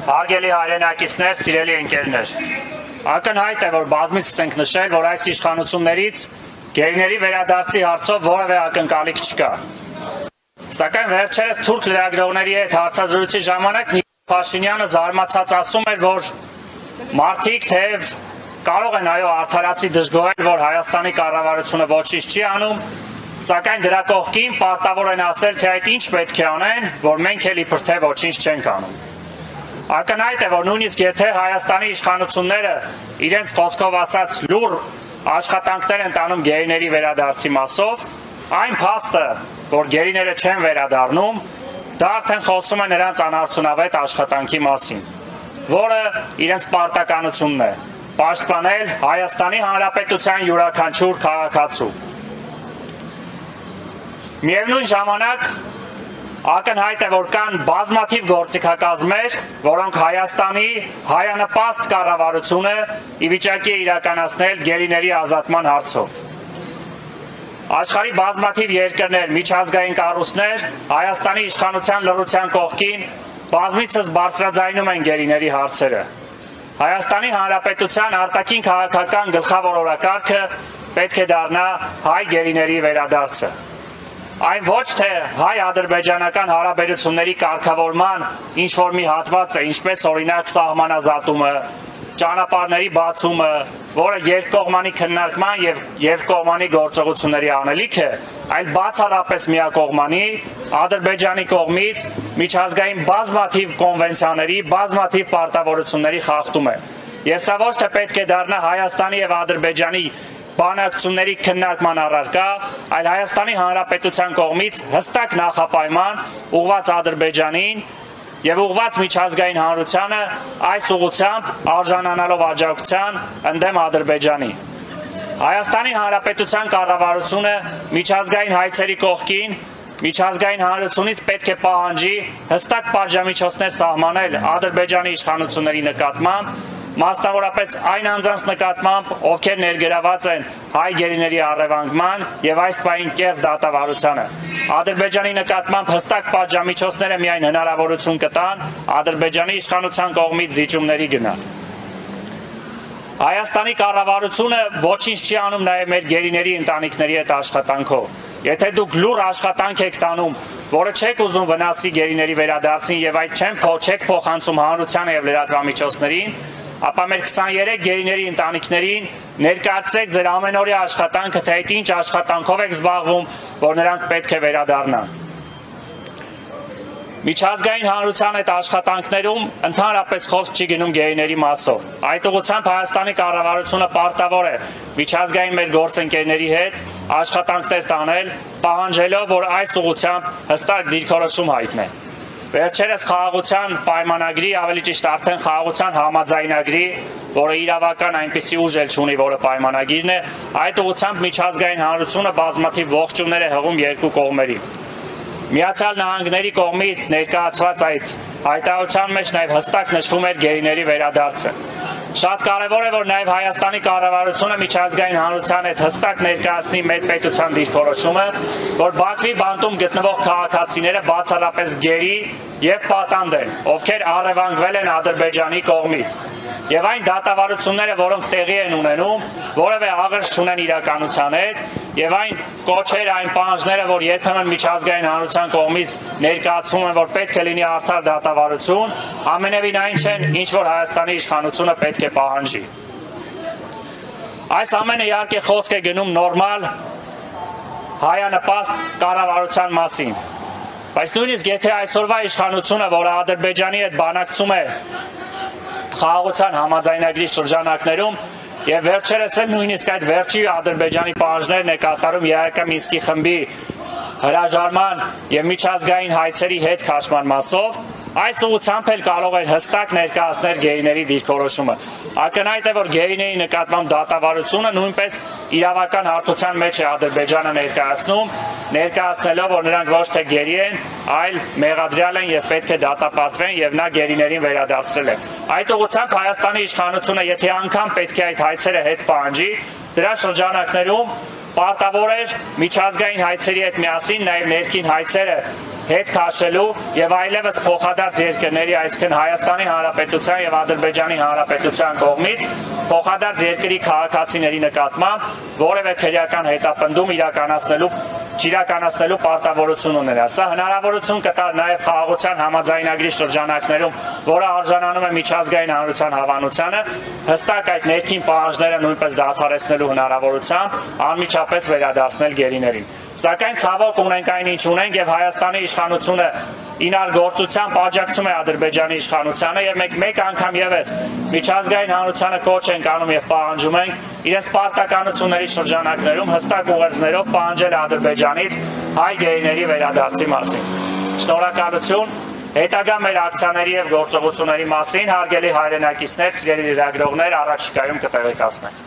Հարգելի հայրենակիցներ, սիրելի ընկերներ, ակնհայտ է, որ բազմիցս ենք նշել, որ այս իշխանություններից գերիների վերադարձի հարցով որևէ ակնկալիք չկա։ Սակայն վերջերս թուրք լրագրողների հետ հարցազրույցի ժամանակ Նիկոլ Փաշինյանը զարմացած ասում էր, որ մարդիկ թեև կարող են այո արդարացի դժգոհել, որ Հայաստանի կառավարությունը ոչինչ չի անում, սակայն դրա կողքին պարտավոր են ասել, թե այդ ինչ պետք է անեն, որ մենք էլ իբր թե ոչինչ չենք անում։ Ակնհայտ է, որ նույնիսկ եթե Հայաստանի իշխանությունները իրենց խոսքով ասած լուռ աշխատանքներ են տանում գերիների վերադարձի մասով, այն փաստը, որ գերիները չեն վերադառնում, դա արդեն խոսում է նրանց անարդյունավետ աշխատանքի մասին, որը իրենց պարտականությունն է՝ պաշտպանել Հայաստանի Հանրապետության յուրաքանչյուր քաղաքացու։ Միևնույն ժամանակ ակնհայտ է, որ կան բազմաթիվ գործիքակազմեր, որոնք Հայաստանի հայանպաստ կառավարությունը ի վիճակի է իրականացնել գերիների ազատման հարցով։ Աշխարհի բազմաթիվ երկրներ, միջազգային կառույցներ Հայաստանի իշխանության լռության կողքին բազմիցս բարձրաձայնում են գերիների հարցերը։ Հայաստանի Հանրապետության արտաքին քաղաքական գլխավոր օրակարգը պետք է դառնա հայ գերիների վերադարձը։ Այն ոչ թե հայ-ադրբեջանական հարաբերությունների կարգավորման ինչ-որ մի հատված է, ինչպես օրինակ սահմանազատումը, ճանապարհների բացումը, որը երկկողմանի քննարկման և երկկողմանի գործողությունների անելիք է, այլ բացառապես միակողմանի Ադրբեջանի կողմից միջազգային բազմաթիվ կոնվենցիաների, բազմաթիվ պարտավորությունների խախտում է։ Եվ սա ոչ թե պետք է դառնա Հայաստանի և Ադրբեջանի բանակցությունների քննարկման առարկա, այլ Հայաստանի Հանրապետության կողմից հստակ նախապայման ուղղված Ադրբեջանին և ուղղված միջազգային հանրությանը այս ուղղությամբ արժանանալով աջակցության ընդդեմ Ադրբեջանի։ Հայաստանի Հանրապետության կառավարությունը միջազգային հայցերի կողքին միջազգային հանրությունից պետք է պահանջի հստակ պատժամիջոցներ սահմանել Ադրբեջանի իշխանությունների նկատմամբ, մասնավորապես այն անձանց նկատմամբ, ովքեր ներգրաված են հայ գերիների առևանգման և այս պահին կեղծ դատավարությանը։ Ադրբեջանի նկատմամբ հստակ պատժամիջոցները միայն հնարավորություն կտան Ադրբեջանի իշխանության կողմից զիջումների գնալ։ Հայաստանի կառավարությունը ոչինչ չի անում նաև մեր գերիների ընտանիքների հետ աշխատանքով։ Եթե դուք լուռ աշխատանք եք տանում, որը չեք ուզում վնասի գերիների վերադարձին և այդ չեք փոխանցում հանրությանը և լրատվամիջոցներին, ապա մեր 23 գերիների ընտանիքներին ներկայացրեք ձեր ամենօրյա աշխատանքը, թե այդ ինչ աշխատանքով եք զբաղվում, որ նրանք պետք է վերադառնան։ Միջազգային հանրության այդ աշխատանքներում ընդհանրապես խոսք չի գնում գերիների մասով։ Այդ ուղղությամբ Հայաստանի կառավարությունը պարտավոր է միջազգային մեր գործընկերների հետ աշխատանքներ տանել, պահանջելով, որ այս ուղղությամբ հստակ դիրքորոշում հայտնեն։ Վերջերս խաղաղության պայմանագրի, ավելի ճիշտ արդեն խաղաղության համաձայնագրի, որը իրավական այնպիսի ուժ էլ չունի, որը պայմանագիրն է, այդ ուղղությամբ միջազգային հանրությունը բազմաթիվ ողջույններ է հղում երկու կողմերի։ Միացյալ Նահանգների կողմից ներկայացված այդ հայտարարության մեջ նաև հստակ նշվում էր գերիների վերադարձը։ Շատ կարևոր է, որ նաև Հայաստանի կառավարությունը միջազգային հանրության հետ հստակ ներկայացնի մեր պետության դիրքորոշումը, որ Բաքվի բանտում գտնվող քաղաքացիները բացառապես գերի և պատանդ են, ովքեր առևանգվել են Ադրբեջանի կողմից։ Եվ այն դատավարությունները, որոնք տեղի են ունենում, որևէ աղերս չունեն իրականության հետ, և այն կոչերը, այն պահանջները, որ երբեմն միջազգային հանրության կողմից ներկայացվում են, որ պետք է լինի արդար դատավարություն, ամենևին այն չեն, ինչ որ Հայաստանի իշխանությունը պետք է պահանջի։ Այս ամենը իհարկե խոսք է գնում նորմալ հայանպաստ կառավարության մասին, բայց նույնիսկ եթե այսօրվա իշխանությունը, որը Ադրբեջանի հետ բանակցում է խաղաղության համաձայնագրի շրջանակներում և վերջերս էլ նույնիսկ այդ վերջի Ադրբեջանի պահանջներն է կատարում ԵԱՀԿ Մինսկի խմբի հրաժարման և միջազգային հայցերի հետ քաշման մասով, այս ուղղությամբ էլ կարող էր հստակ ներկայացնել գերիների դիրքորոշումը։ Ակնհայտ է, որ գերիների նկատմամբ դատավարությունը նույնպես իրավական հարթության մեջ է Ադրբեջանը ներկայացնելով, որ նրանք ոչ թե գերի են, այլ մեղադրյալ են և պետք է դատապարտվեն և նա գերիներին վերադարձրել է։ Այդ ուղղությամբ Հայաստանի իշխանությունը, եթե անգամ պետք է այդ հայցերը հետ պահանջի, դրա շրջանակներում պարտավոր էր միջազգային հայցերի հետ միասին նաև ներքին հայցերը հետ քաշելու եւ այլևս փոխադարձ երկրների, այսինքն Հայաստանի Հանրապետության եւ Ադրբեջանի Հանրապետության կողմից փոխադարձ երկրի քաղաքացիների նկատմամբ որևէ քրեական հետապնդում իրականացնելու պարտավորություն ունենա։ Սա հնարավորություն կտա նաեւ խաղաղության համաձայնագրի շրջանակներում, որը արժանանում է միջազգային հանրության հավանությանը, հստակ այդ ներքին պահանջները նույնպես դադարեցնելու հնարավորությամբ անմիջապես վերադարձնել գերիներին։ Սակայն ցավոք ունենք այն ինչ ունենք եւ Հայաստանի իշխանությունը ինար գործությամբ աջակցում է Ադրբեջանի իշխանությանը եւ մեկ անգամ եւս միջազգային հանրությանը կոչ ենք անում եւ պահանջում ենք իրենց պարտականությունների շրջանակներում հստակ ուղերձներով պահանջել Ադրբեջանից հայ գերիների վերադարձի մասին։ Շնորհակալություն հետագա մեր ակցիաների եւ գործողությունների մասին հարգելի հայրենակիցներ, սիրելի լրագրողներ, առաջիկայում կտեղեկացնենք։